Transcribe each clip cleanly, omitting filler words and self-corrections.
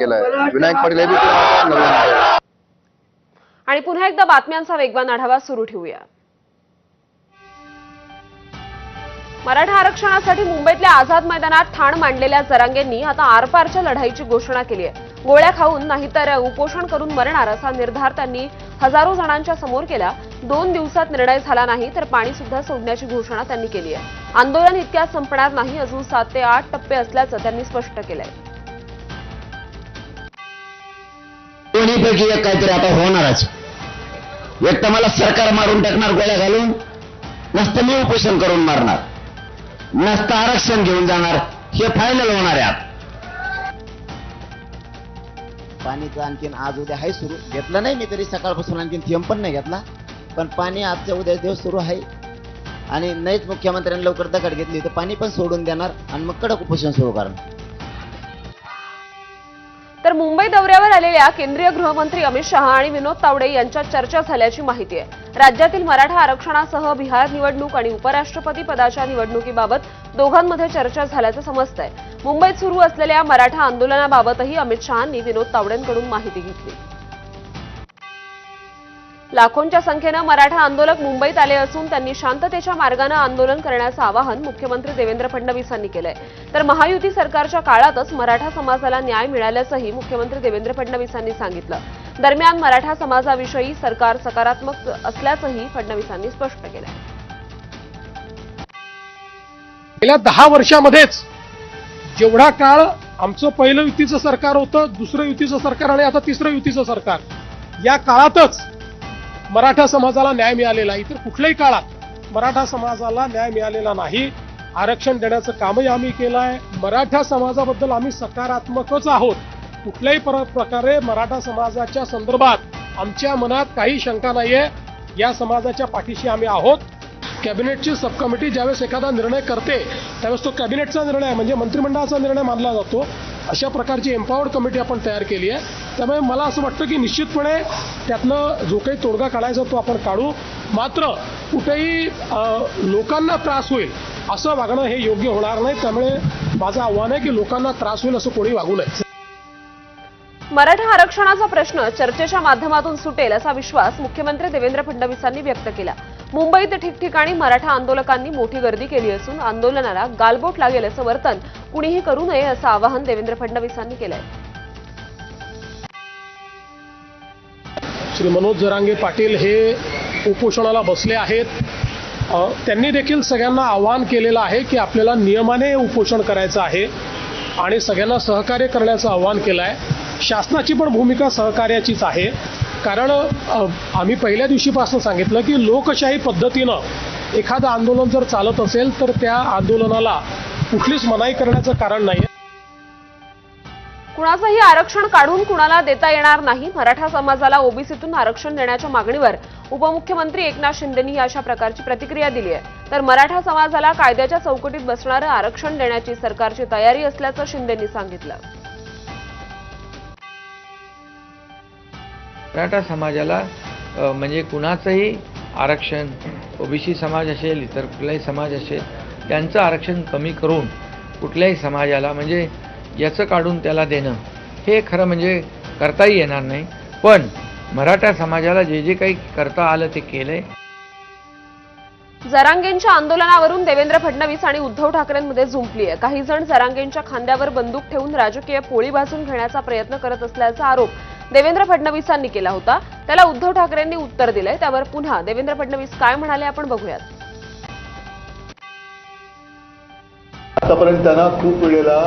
केलाय. विनायक पाटील हे बी आता नवीन आहे. आणि पुन्हा एकदा बातम्यांचा वेगवान आढावा सुरू ठेवूया. मराठा आरक्षणासाठी मुंबईतल्या आझाद मैदानात ठाण मांडलेल्या जरांगेंनी आता आरपारच्या लढाईची घोषणा केली आहे. गोळ्या खाऊन नाहीतर उपोषण करून मरणार असा निर्धार त्यांनी हजारो जणांच्या समोर केला. 2 दिवसात निर्णय झाला नाही तर पाणी सुद्धा सोडण्याची घोषणा त्यांनी केली आहे. आंदोलन इतक्यात संपणार नाही, अजून 7 ते 8 टप्पे असल्याचं त्यांनी स्पष्ट केलंय. दोन्हीपैकी एक काहीतरी आता होणारच. एक तर मला सरकार मारून टाकणार गोळ्या घालून, नसतं मी उपोषण करून मारणार, नसतं आरक्षण घेऊन जाणार. हे फायनल होणार आहे. पाणीचं आणखीन आज उद्या आहे सुरू. घेतलं नाही मी तरी सकाळपासून, आणखीन थेंब पण नाही घेतला. पण पाणी आजच्या उद्या दिवस सुरू आहे आणि नाहीच मुख्यमंत्र्यांनी लवकर दखल घेतली तर पाणी पण सोडून देणार आणि मग कडक उपोषण सुरू करणार. तर मुंबई दौऱ्यावर आलेल्या केंद्रीय गृहमंत्री अमित शहा आणि विनोद तावडे यांच्यात चर्चा झाल्याची माहिती आहे. राज्यातील मराठा आरक्षणासह बिहार निवडणूक आणि उपराष्ट्रपती पदाच्या निवडणुकीबाबत दोघांमध्ये चर्चा झाल्याचं समजतंय. मुंबईत सुरू असलेल्या मराठा आंदोलनाबाबतही अमित शहांनी विनोद तावडेंकडून माहिती घेतली. लाखोंच्या संख्येनं मराठा आंदोलक मुंबईत आले असून त्यांनी शांततेच्या मार्गानं आंदोलन करण्याचं आवाहन मुख्यमंत्री देवेंद्र फडणवीसांनी केलंय. तर महायुती सरकारच्या काळातच मराठा समाजाला न्याय मिळाल्याचंही मुख्यमंत्री देवेंद्र फडणवीसांनी सांगितलं. दरम्यान मराठा समाजाविषयी सरकार सकारात्मक असल्याचंही फडणवीसांनी स्पष्ट केलंय. गेल्या 10 वर्षामध्येच जेवढा काळ आमचं पहिलं युतीचं सरकार होतं, दुसरं युतीचं सरकार आणि आता तिसरं युतीचं सरकार, या काळातच मराठा समाजाला न्याय मिळालेला. इतर कुठल्याही काळात मराठा समाजाला न्याय मिळालेला नाही. आरक्षण देण्याचं कामही आम्ही केलं आहे. मराठा समाजाबद्दल आम्ही सकारात्मकच आहोत. कुठल्याही प्रकारे मराठा समाजाच्या संदर्भात आमच्या मनात काही शंका नाहीये. या समाजाच्या पाठीशी आम्ही आहोत. कॅबिनेटची सब कमिटी ज्यावेळेस एखादा निर्णय करते त्यावेळेस तो कॅबिनेटचा निर्णय म्हणजे मंत्रिमंडळाचा निर्णय मानला जातो. अशा प्रकारची एम्पॉवर्ड कमिटी आपण तयार केली आहे. त्यामुळे मला असं वाटतं की निश्चितपणे त्यातनं जो काही तोडगा काढायचा तो आपण काढू. मात्र कुठेही लोकांना त्रास होईल असं वागणं हे योग्य होणार नाही. त्यामुळे माझं आव्हान आहे की लोकांना त्रास होईल असं कोणी वागू नये. मराठा आरक्षणाचा प्रश्न चर्चेच्या माध्यमातून सुटेल असा विश्वास मुख्यमंत्री देवेंद्र फडणवीसांनी व्यक्त केला. मुंबईत ठिकठिकाणी मराठा आंदोलकांनी मोठी गर्दी केली असून आंदोलनाला गालबोट लागेल असं वर्तन कुणीही करू नये असं आवाहन देवेंद्र फडणवीसांनी केलंय. श्री मनोज जरांगे पाटील हे उपोषणाला बसले आहेत. त्यांनी देखील सगळ्यांना आवाहन केलेलं आहे की आपल्याला नियमाने उपोषण करायचं आहे आणि सगळ्यांना सहकार्य करण्याचं आवाहन केलं आहे. शासनाची पण भूमिका सहकार्याचीच आहे. कारण आम्ही पहिल्या दिवशीपासून सांगितलं की लोकशाही पद्धतीनं एखादं आंदोलन जर चालत असेल तर त्या आंदोलनाला कुठलीच मनाई करण्याचं कारण नाही. कुणाचंही आरक्षण काढून कुणाला देता येणार नाही. मराठा समाजाला ओबीसीतून आरक्षण देण्याच्या मागणीवर उपमुख्यमंत्री एकनाथ शिंदेंनी अशा प्रकारची प्रतिक्रिया दिली आहे. तर मराठा समाजाला कायद्याच्या चौकटीत बसणारं आरक्षण देण्याची सरकारची तयारी असल्याचं शिंदेंनी सांगितलं. मराठा समाजाला म्हणजे कुणाचंही आरक्षण, ओबीसी समाज असेल, इतर कुठलाही समाज असेल, त्यांचं आरक्षण कमी करून कुठल्याही समाजाला म्हणजे याचं काढून त्याला देणं हे खरं म्हणजे करताही येणार नाही. पण मराठा समाजाला जे जे काही करता आलं ते केलंय. जरांगेंच्या आंदोलनावरून देवेंद्र फडणवीस आणि उद्धव ठाकरेंमध्ये जुंपली आहे. काही जण जरांगेंच्या खांद्यावर बंदूक ठेवून राजकीय पोळी भाजून घेण्याचा प्रयत्न करत असल्याचा आरोप देवेंद्र फडणवीसांनी केला होता. त्याला उद्धव ठाकरेंनी उत्तर दिलंय. त्यावर पुन्हा देवेंद्र फडणवीस काय म्हणाले आपण बघूयात. आतापर्यंत त्यांना खूप वेळेला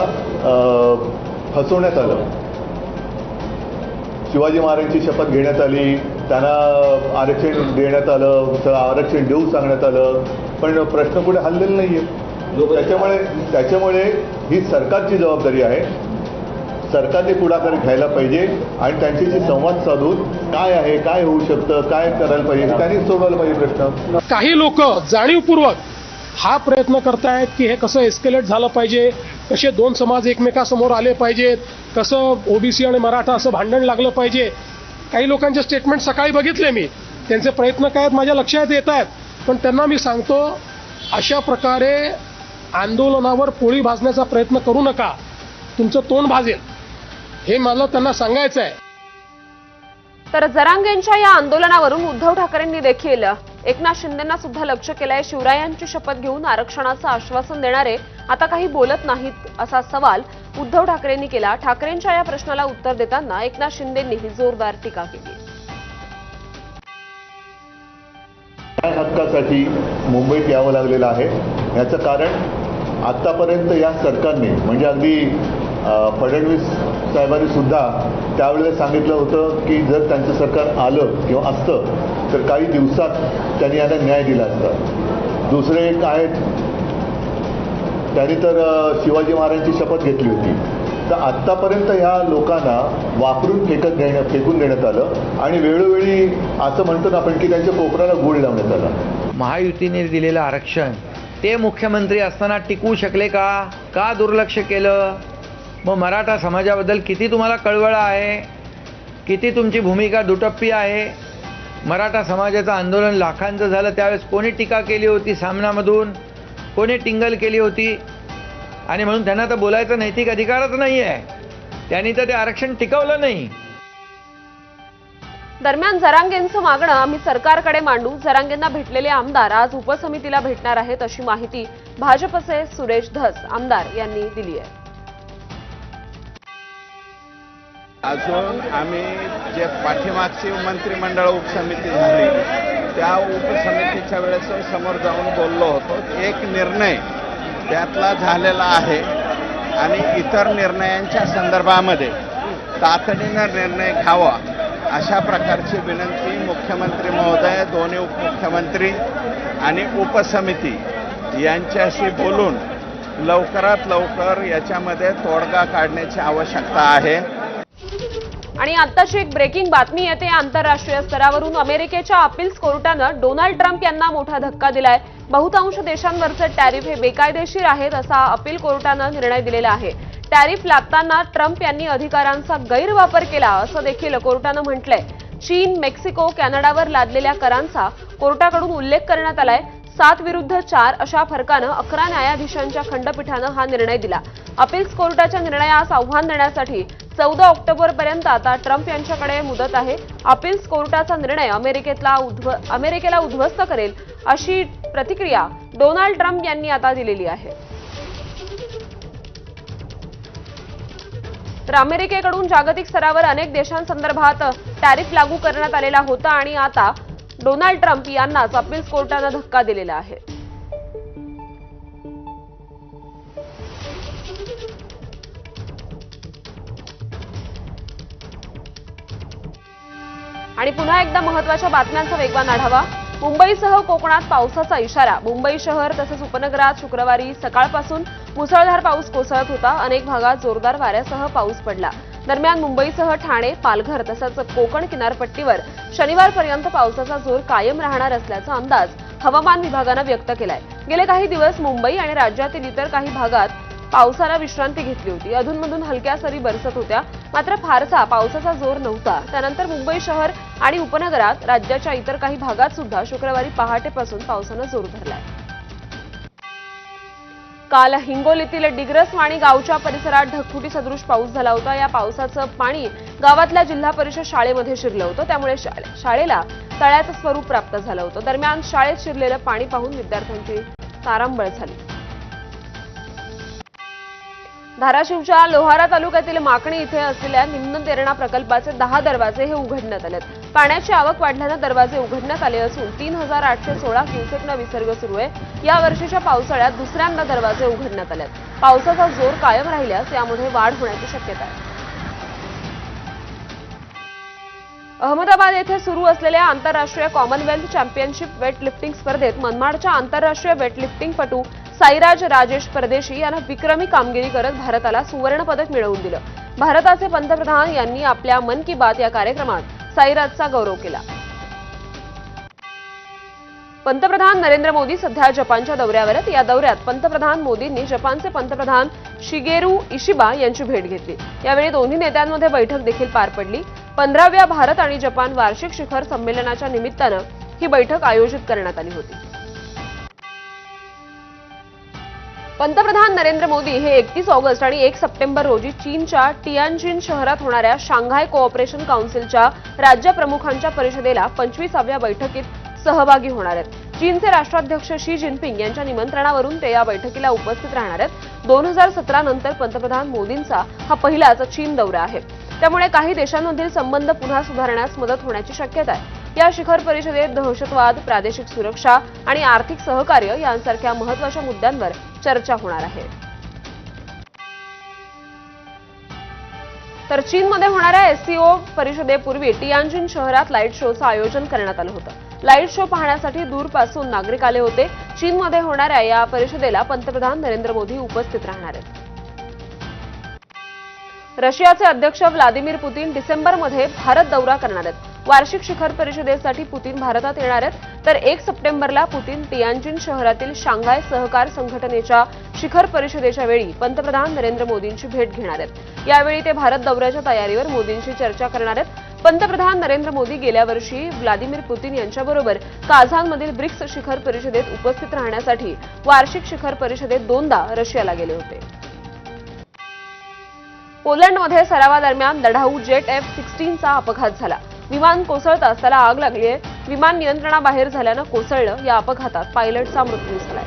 फसवण्यात आलं. शिवाजी महाराजांची शपथ घेण्यात आली, त्यांना आरक्षण देण्यात आलं, आरक्षण देऊ सांगण्यात आलं, पण प्रश्न कुठे हललेला नाहीये. त्याच्यामुळे ही सरकारची जबाबदारी आहे. सरकारने पुढाकार घ्यायला पाहिजे आणि त्यांच्याशी संवाद साधून काय आहे, काय होऊ शकतं, काय करायला पाहिजे त्यांनी सोडवायला पाहिजे प्रश्न. काही लोक जाणीवपूर्वक हा प्रयत्न करतायत की हे कसं एस्केलेट झालं पाहिजे, कसे 2 समाज एकमेकासमोर आले पाहिजेत, कसं ओबीसी आणि मराठा असं भांडण लागलं पाहिजे. काही लोकांचे स्टेटमेंट सकाळी बघितले मी. त्यांचे प्रयत्न काय आहेत माझ्या लक्षात येत आहेत. पण त्यांना मी सांगतो अशा प्रकारे आंदोलनावर पोळी भाजण्याचा प्रयत्न करू नका. तुमचं तोंड भाजेल. हे मला त्यांना सांगायचं आहे. तर जरांगेंच्या या आंदोलनावरून उद्धव ठाकरेंनी देखील एकनाथ शिंदेंना सुद्धा लक्ष केलंय. शिवरायांची शपथ घेऊन आरक्षणाचं आश्वासन देणारे आता काही बोलत नाहीत असा सवाल उद्धव ठाकरेंनी केला. ठाकरेंच्या या प्रश्नाला उत्तर देताना एकनाथ शिंदेंनीही जोरदार टीका केली. न्याय हक्कासाठी मुंबईत यावं लागलेलं आहे. याचं कारण आत्तापर्यंत या सरकारने म्हणजे अगदी फडणवीस साहेबांनी सुद्धा त्यावेळेला सांगितलं होतं की जर त्यांचं सरकार आलं किंवा असतं तर काही दिवसात त्यांनी यांना न्याय दिला असता. दुसरे एक आहेत, त्यांनी तर शिवाजी महाराजांची शपथ घेतली होती. तर आत्तापर्यंत ह्या लोकांना वापरून फेकून देण्यात आलं आणि वेळोवेळी असं म्हणतो ना आपण की त्यांच्या कोपऱ्याला गुळ लावण्यात आला. महायुतीने दिलेलं आरक्षण ते मुख्यमंत्री असताना टिकवू शकले का दुर्लक्ष केलं? मग मराठा समाजाबद्दल किती तुम्हाला कळवळा आहे, किती तुमची भूमिका दुटप्पी आहे? मराठा समाजाचं आंदोलन लाखांचं झालं त्यावेळेस कोणी टीका केली होती सामनामधून, कोणी टिंगल केली होती? आणि म्हणून त्यांना तर बोलायचा नैतिक अधिकारच नाही आहे. त्यांनी तर ते आरक्षण टिकवलं नाही. दरम्यान जरांगेंचं मागणं आम्ही सरकारकडे मांडू. जरांगेंना भेटलेले आमदार आज उपसमितीला भेटणार आहेत अशी माहिती भाजपचे सुरेश धस आमदार यांनी दिली आहे. अजून आम्ही जे पाठीमागची मंत्रिमंडळ उपसमिती झाली त्या उपसमितीच्या वेळेस समोर जाऊन बोललो होतो. एक निर्णय त्यातला झालेला आहे आणि इतर निर्णयांच्या संदर्भामध्ये तातडीनं निर्णय घ्यावा अशा प्रकारची विनंती मुख्यमंत्री महोदय, दोन्ही उपमुख्यमंत्री आणि उपसमिती यांच्याशी बोलून लवकरात लवकर याच्यामध्ये तोडगा काढण्याची आवश्यकता आहे. आणि आत्ताची एक ब्रेकिंग बातमी येते. आंतरराष्ट्रीय स्तरावरून अमेरिकेच्या अपील्स कोर्टानं डोनाल्ड ट्रम्प यांना मोठा धक्का दिलाय. बहुतांश देशांवरचे टॅरिफ हे बेकायदेशीर आहेत असा अपील कोर्टानं निर्णय दिलेला आहे. टॅरिफ लादताना ट्रम्प यांनी अधिकारांचा गैरवापर केला असं देखील कोर्टानं म्हटलंय. चीन, मेक्सिको, कॅनडावर लादलेल्या करांचा कोर्टाकडून उल्लेख करण्यात आलाय. 7-4 अशा फरकानं 11 न्यायाधीशांच्या खंडपीठानं हा निर्णय दिला. अपील्स कोर्टाच्या निर्णयास आव्हान देण्यासाठी 14 ऑक्टोबरपर्यंत आता ट्रम्प यांच्याकडे मुदत आहे. अपील्स कोर्टाचा निर्णय अमेरिकेला उद्ध्वस्त करेल अशी प्रतिक्रिया डोनाल्ड ट्रम्प यांनी आता दिलेली आहे. तर अमेरिकेकडून जागतिक स्तरावर अनेक देशांसंदर्भात टॅरिफ लागू करण्यात आलेला होता आणि आता डोनाल्ड ट्रम्प यांनाच अपील्स कोर्टानं धक्का दिलेला आहे. आणि पुन्हा एकदा महत्त्वाच्या बातम्यांचा वेगवान आढावा. मुंबईसह कोकणात पावसाचा इशारा. मुंबई शहर तसंच उपनगरात शुक्रवारी सकाळपासून मुसळधार पाऊस कोसळत होता. अनेक भागात जोरदार वाऱ्यासह पाऊस पडला. दरम्यान मुंबईसह ठाणे, पालघर तसंच कोकण किनारपट्टीवर शनिवारपर्यंत पावसाचा जोर कायम राहणार असल्याचा अंदाज हवामान विभागानं व्यक्त केलाय. गेले काही दिवस मुंबई आणि राज्यातील इतर काही भागात पावसाला विश्रांती घेतली होती. अधूनमधून हलक्या सरी बरसत होत्या, मात्र फारसा पावसाचा जोर नव्हता. त्यानंतर मुंबई शहर आणि उपनगरात राज्याच्या इतर काही भागात सुद्धा शुक्रवारी पहाटेपासून पावसानं जोर धरलाय. काल हिंगोलीतील डिग्रसवाणी गावच्या परिसरात ढगफुटी सदृश पाऊस झाला होता. या पावसाचं पाणी गावातल्या जिल्हा परिषद शाळेमध्ये शिरलं होतं, त्यामुळे शाळेला तळ्याचं स्वरूप प्राप्त झालं होतं. दरम्यान शाळेत शिरलेलं पाणी पाहून विद्यार्थ्यांची तारांबळ झाली. धाराशिवच्या लोहारा तालुक्यातील माकणी इथे असलेल्या निम्न तेरणा प्रकल्पाचे 10 दरवाजे हे उघडण्यात आलेत. पाण्याची आवक वाढल्यानं दरवाजे उघडण्यात आले असून 3816 क्युसेकनं विसर्ग सुरू आहे. या वर्षीच्या पावसाळ्यात दुसऱ्यांदा दरवाजे उघडण्यात आलेत. पावसाचा जोर कायम राहिल्यास यामध्ये वाढ होण्याची शक्यता आहे. अहमदाबाद येथे सुरू असलेल्या आंतरराष्ट्रीय कॉमनवेल्थ चॅम्पियनशिप वेटलिफ्टिंग स्पर्धेत मनमाडच्या आंतरराष्ट्रीय वेटलिफ्टिंगपटू साईराज राजेश परदेशी यानं विक्रमी कामगिरी करत भारताला सुवर्ण पदक मिळवून दिलं. भारताचे पंतप्रधान यांनी आपल्या मन की बात या कार्यक्रमात साईराजचा गौरव केला. पंतप्रधान नरेंद्र मोदी सध्या जपानच्या दौऱ्यावर आहेत. या दौऱ्यात पंतप्रधान मोदींनी जपानचे पंतप्रधान शिगेरू इशिबा यांची भेट घेतली. यावेळी दोन्ही नेत्यांमध्ये बैठक देखील पार पडली. 15व्या भारत आणि जपान वार्षिक शिखर संमेलनाच्या निमित्तानं ही बैठक आयोजित करण्यात आली होती. पंतप्रधान नरेंद्र मोदी हे 31 ऑगस्ट आणि 1 सप्टेंबर रोजी चीनच्या टियानजिन शहरात होणाऱ्या शांघाय कोऑपरेशन काउन्सिलच्या राज्यप्रमुखांच्या परिषदेला 25व्या बैठकीत सहभागी होणार आहेत। चीनचे राष्ट्राध्यक्ष शी जिनपिंग यांच्या निमंत्रणावरून ते या बैठकीला उपस्थित राहणार आहेत। 2017 नंतर पंतप्रधान मोदींचा हा पहिलाच चीन दौरा आहे, त्यामुळे काही देशांमधील संबंध पुन्हा सुधारण्यास मदत होण्याची शक्यता आहे। या शिखर परिषदेत दहशतवाद, प्रादेशिक सुरक्षा आणि आर्थिक सहकार्य यांसारख्या महत्त्वाच्या मुद्द्यांवर चर्चा होणार आहे। तर चीनमध्ये होणाऱ्या एससीओ परिषदेपूर्वी टियानजिन शहरात लाईट शोचं आयोजन करण्यात आलं होतं। लाईट शो पाहण्यासाठी दूरपासून नागरिक आले होते। चीनमध्ये होणाऱ्या या परिषदेला पंतप्रधान नरेंद्र मोदी उपस्थित राहणार आहेत। रशियाचे अध्यक्ष व्लादिमीर पुतीन डिसेंबरमध्ये भारत दौरा करणार आहेत। वार्षिक शिखर परिषदेसाठी पुतीन भारतात येणार आहेत, तर 1 सप्टेंबरला पुतीन टियानजिन शहरातील शांघाय सहकार संघटनेच्या शिखर परिषदेच्या वेळी पंतप्रधान नरेंद्र मोदींची भेट घेणार आहेत। यावेळी ते भारत दौऱ्याच्या तयारीवर मोदींशी चर्चा करणार आहेत। पंतप्रधान नरेंद्र मोदी गेल्या वर्षी व्लादिमीर पुतीन यांच्याबरोबर काझानमधील ब्रिक्स शिखर परिषदेत उपस्थित राहण्यासाठी वार्षिक शिखर परिषदेत 2दा रशियाला गेले होते। पोलंडमध्ये सरावादरम्यान लढाऊ जेट F-16चा अपघात झाला। विमान कोसळताच त्याला आग लागली आहे। विमान नियंत्रणाबाहेर झाल्यानं कोसळलं। या अपघातात पायलटचा मृत्यू झालाय।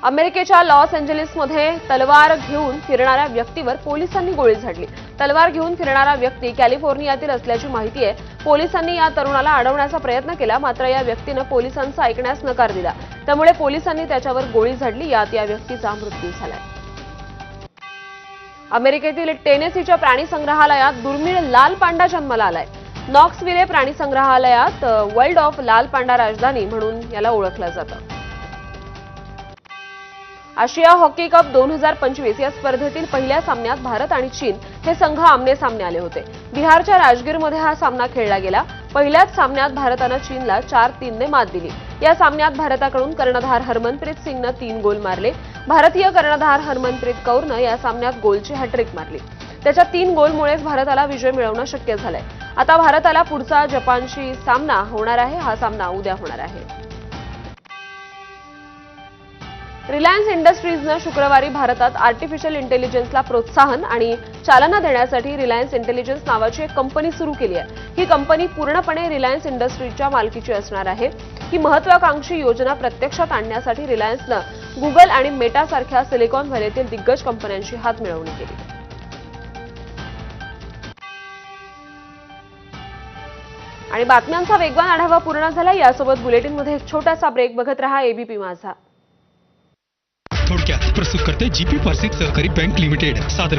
अमेरिकेच्या लॉस एंजेलिसमध्ये तलवार घेऊन फिरणाऱ्या व्यक्तीवर पोलिसांनी गोळी झाडली। तलवार घेऊन फिरणारा व्यक्ती कॅलिफोर्नियातील असल्याची माहिती आहे। पोलिसांनी या तरुणाला अडवण्याचा प्रयत्न केला, मात्र या व्यक्तीनं पोलिसांचा ऐकण्यास नकार दिला, त्यामुळे पोलिसांनी त्याच्यावर गोळी झाडली। यात या व्यक्तीचा मृत्यू झालाय। अमेरिकेतील टेनेसीच्या प्राणी संग्रहालयात दुर्मिळ लाल पांडा जन्माला आलाय। नॉक्सविले प्राणी संग्रहालयात वर्ल्ड ऑफ लाल पांडा राजधानी म्हणून याला ओळखलं जातं। आशिया हॉकी कप 2025 या स्पर्धेतील पहिल्या सामन्यात भारत आणि चीन हे संघ आमने-सामने आले होते। बिहारच्या राजगीरमध्ये हा सामना खेळला गेला। पहिल्याच सामन्यात भारतानं चीनला 4-3 ने मात दिली। या सामन्यात भारताकडून कर्णधार हरमनप्रीत सिंगनं 3 गोल मारले। भारतीय कर्णधार हरमनप्रीत कौरनं या सामन्यात गोलची हॅट्रिक मारली। त्याच्या 3 गोलमुळेच भारताला विजय मिळवणं शक्य झालंय। आता भारताला पुढचा जपानशी सामना होणार आहे। हा सामना उद्या होणार आहे। रिलायन्स इंडस्ट्रीजनं शुक्रवारी भारतात आर्टिफिशियल इंटेलिजन्सला प्रोत्साहन आणि चालना देण्यासाठी रिलायन्स इंटेलिजन्स नावाची एक कंपनी सुरू केली आहे। ही कंपनी पूर्णपणे रिलायन्स इंडस्ट्रीजच्या मालकीची असणार आहे। ही महत्त्वाकांक्षी योजना प्रत्यक्षात आणण्यासाठी रिलायन्सनं गुगल आणि मेटा सारख्या सिलिकॉन व्हॅलीतील दिग्गज कंपन्यांशी हातमिळवणी केली। आणि बातम्यांचा वेगवान आढावा पूर्ण झाला। यासोबत बुलेटिनमध्ये एक छोटासा ब्रेक। बघत रहा एबीपी माझा। थोडक्यात प्रस्तुत करते जीपी पार्सिक सहकारी बँक लिमिटेड सादर